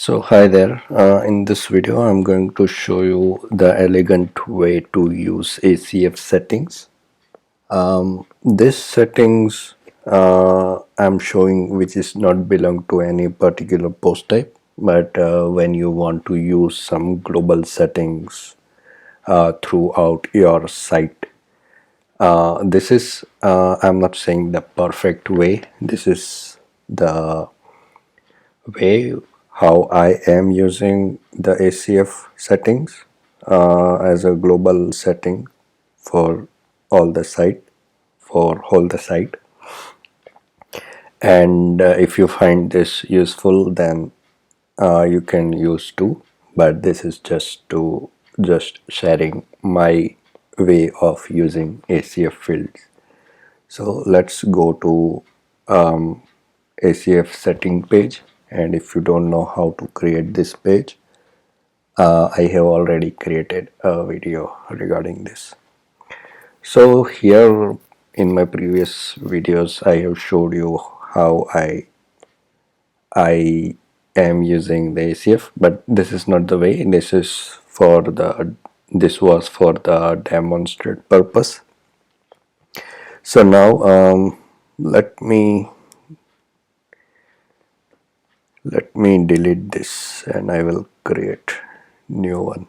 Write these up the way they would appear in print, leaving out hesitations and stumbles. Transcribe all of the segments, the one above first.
So hi there, in this video I'm going to show you the elegant way to use ACF settings. This settings I'm showing which is not belong to any particular post type, but when you want to use some global settings throughout your site. This is I'm not saying the perfect way. This is the way how I am using the ACF settings as a global setting for all the site, for all the site. And if you find this useful, then you can use too. But this is just sharing my way of using ACF fields. So let's go to ACF setting page, and if you don't know how to create this page, I have already created a video regarding this. So here in my previous videos I have showed you how I am using the ACF, but this is not the way. This was for the demonstrate purpose. So now let me delete this and I will create new one.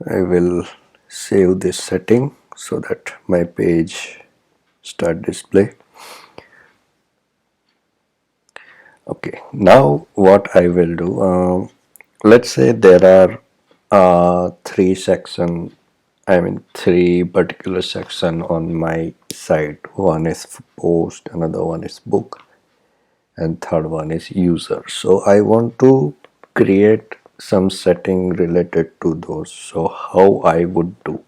I will save this setting so that my page start display. Okay, now what I will do, let's say there are three particular section on my site. One is post, another one is book, and third one is user. So I want to create some setting related to those. So how I would do?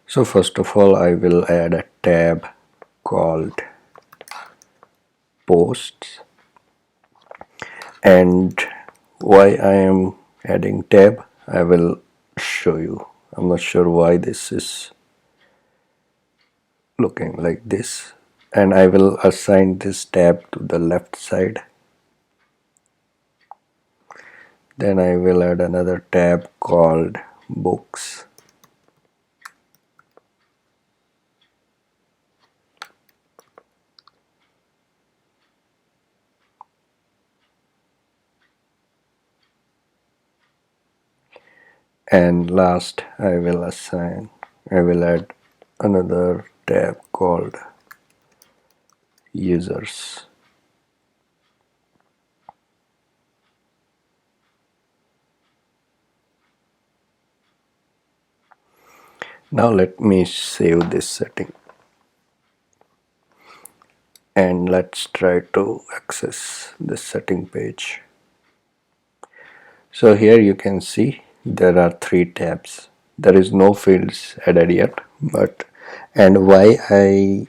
So first of all, I will add a tab called posts. And why I am adding tab, I will show you. I'm not sure why this is looking like this, and I will assign this tab to the left side. Then I will add another tab called books. And last I will add another tab called users. Now let me save this setting and let's try to access the setting page. So here you can see there are three tabs. There is no fields added yet, and why I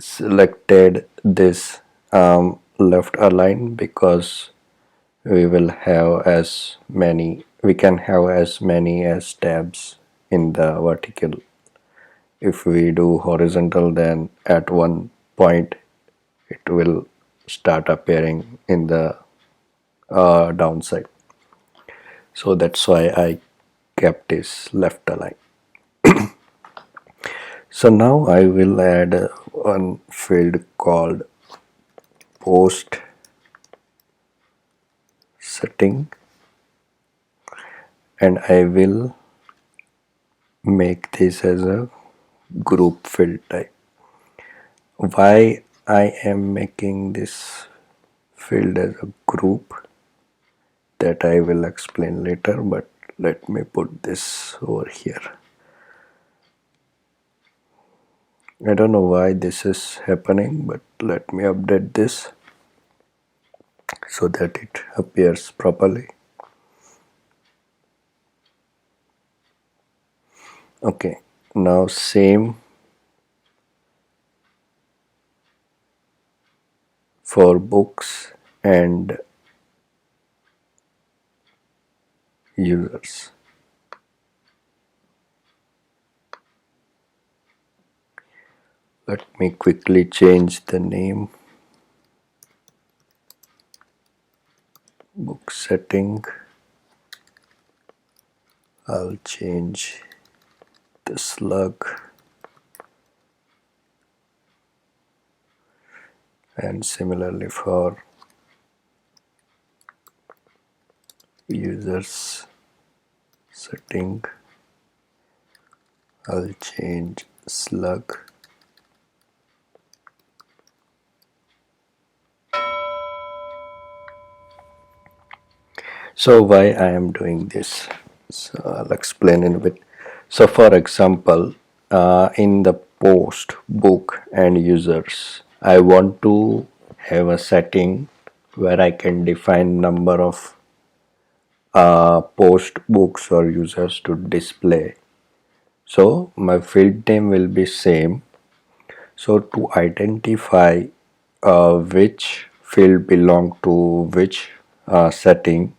selected this left align, because we can have as many as tabs in the vertical. If we do horizontal, then at one point it will start appearing in the downside. So that's why I kept this left align. So now I will add one field called post setting, and I will make this as a group field type. Why I am making this field as a group, that I will explain later, but let me put this over here. I don't know why this is happening, but let me update this so that it appears properly. Okay, now same for books and users. Let me quickly change the name. Book setting. I'll change the slug, and similarly for users setting, I'll change slug. So why I am doing this? So I'll explain in a bit. So for example, in the post, book and users, I want to have a setting where I can define number of post, books or users to display. So my field name will be same. So to identify which field belong to which setting,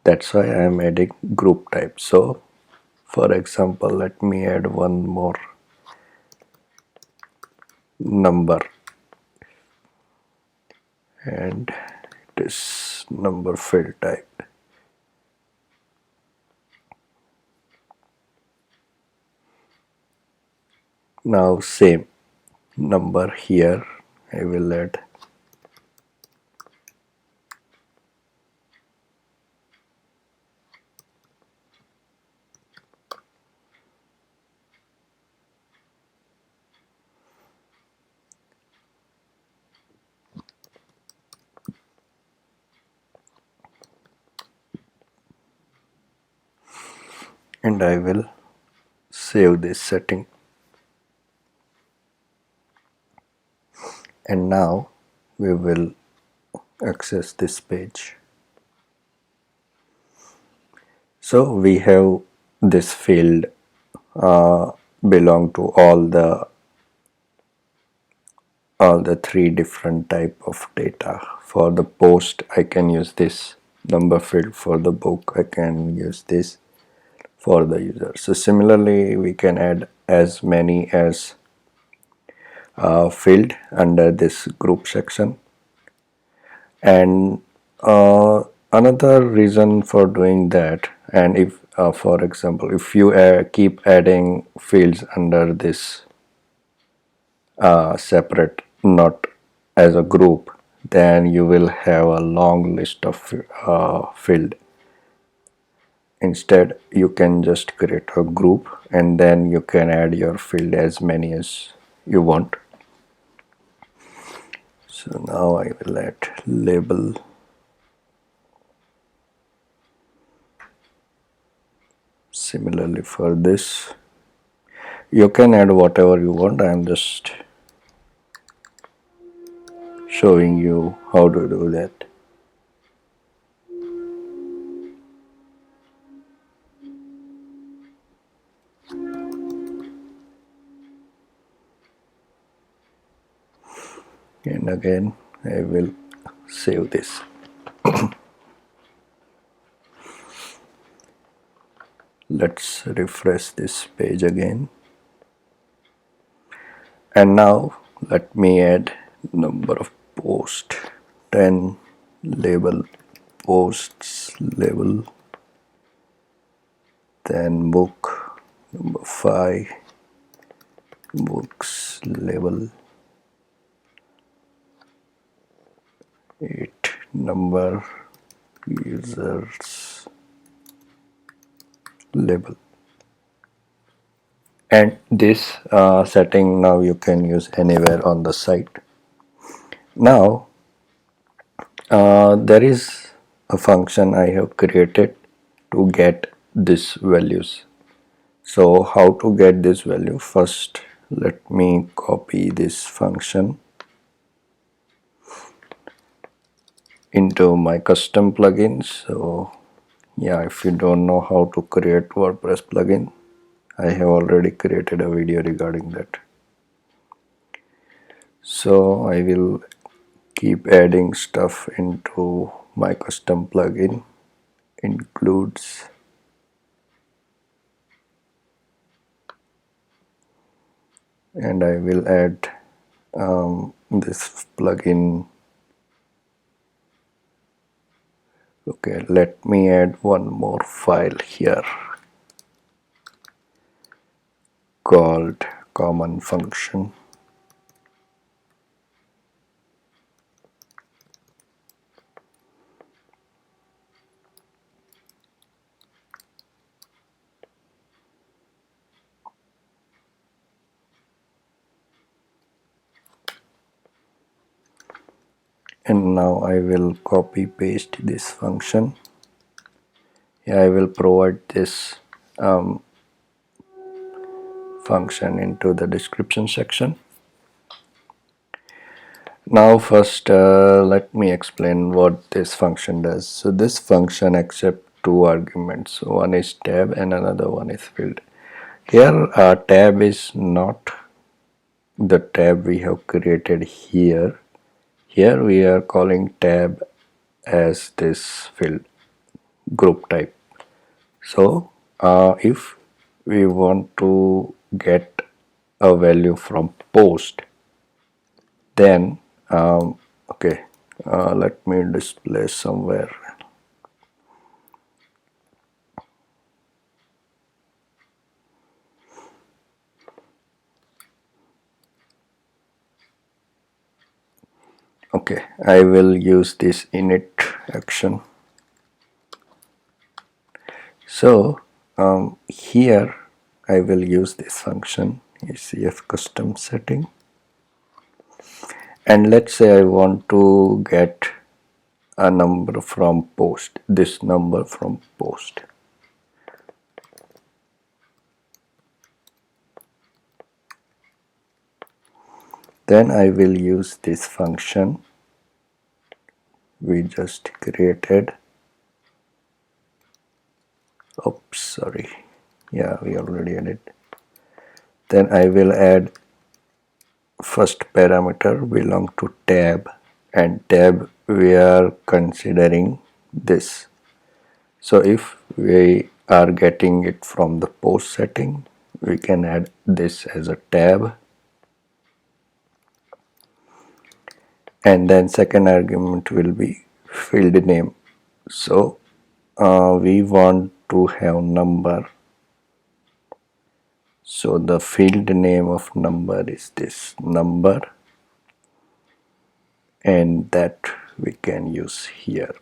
that's why I am adding group type. So for example, let me add one more number, and it is number field type. Now same number here I will add, and I will save this setting. And now we will access this page. So we have this field belong to all the three different type of data. For the post, I can use this number field. For the book, I can use this. For the user, so similarly we can add as many as field under this group section. And another reason for doing that, and if for example if you keep adding fields under this separate, not as a group, then you will have a long list of field. Instead, you can just create a group and then you can add your field as many as you want. So now I will add label. Similarly for this, you can add whatever you want. I am just showing you how to do that. And again, I will save this. Let's refresh this page again. And now let me add number of posts, 10, label posts label, then book number 5, books label, 8 number users label. And this setting now you can use anywhere on the site. Now there is a function I have created to get these values. So how to get this value? First, let me copy this function into my custom plugin. So yeah, if you don't know how to create WordPress plugin, I have already created a video regarding that. So I will keep adding stuff into my custom plugin. Includes, and I will add this plugin. Okay, let me add one more file here called common function. And now I will copy paste this function. I will provide this function into the description section. Now first let me explain what this function does. So this function accepts two arguments. One is tab and another one is field. Here tab is not the tab we have created here. Here we are calling tab as this field group type. So if we want to get a value from post, then okay, let me display somewhere. Okay, I will use this init action. So here I will use this function ACF custom setting, and let's say I want to get a number from post, this number from post. Then I will use this function we just created. Oops, sorry. Yeah, we already added. Then I will add first parameter belong to tab, and tab we are considering this. So if we are getting it from the post setting, we can add this as a tab. And then second argument will be field name. So we want to have number, so the field name of number is this number, and that we can use here.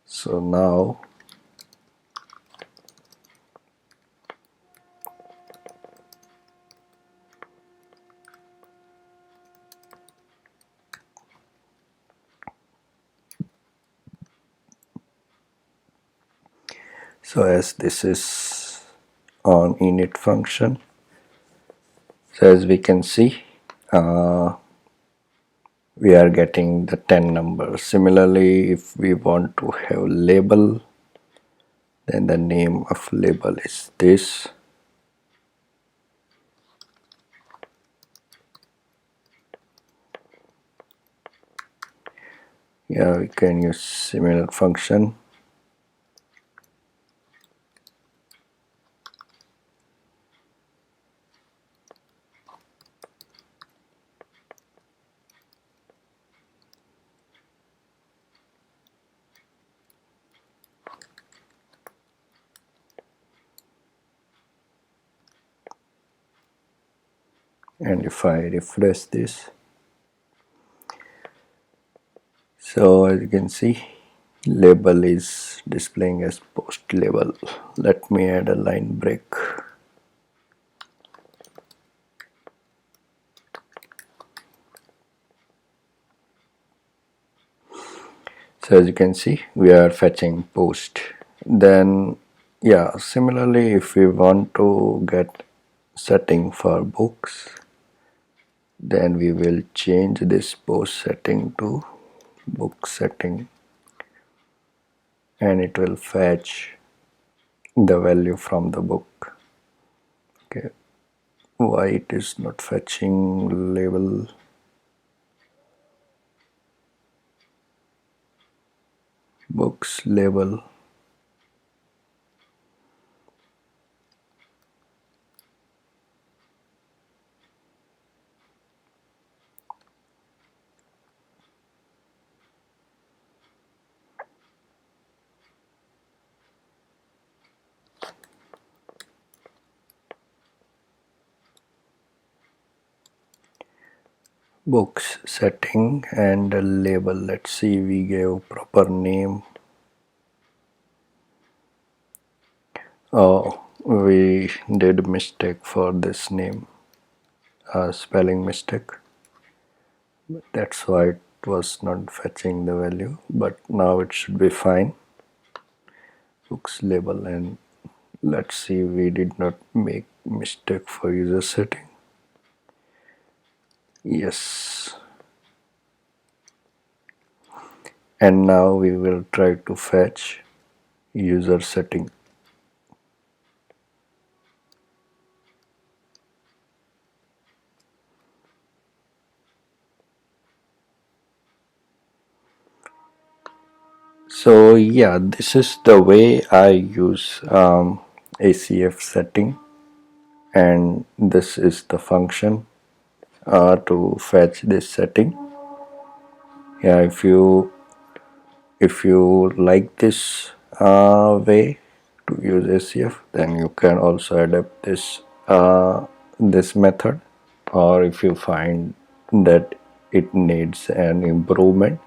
So now as this is on init function, so as we can see we are getting the 10 numbers. Similarly, if we want to have label, then the name of label is this. Yeah, we can use similar function. And if I refresh this, so as you can see, label is displaying as post label. Let me add a line break. So as you can see, we are fetching post. Then yeah, similarly, if we want to get setting for books, then we will change this post setting to book setting, and it will fetch the value from the book. Okay, why it is not fetching label? Books label. Books setting and a label. Let's see, we gave proper name. Oh, we did mistake for this name, spelling mistake. That's why it was not fetching the value, but now it should be fine. Books label, and let's see, we did not make mistake for user setting. Yes, and now we will try to fetch user setting. So yeah, this is the way I use ACF setting, and this is the function to fetch this setting. Yeah, if you like this way to use ACF, then you can also adapt this method. Or if you find that it needs an improvement,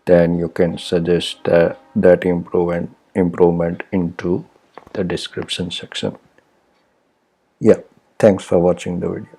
then you can suggest that improvement into the description section. Yeah, thanks for watching the video.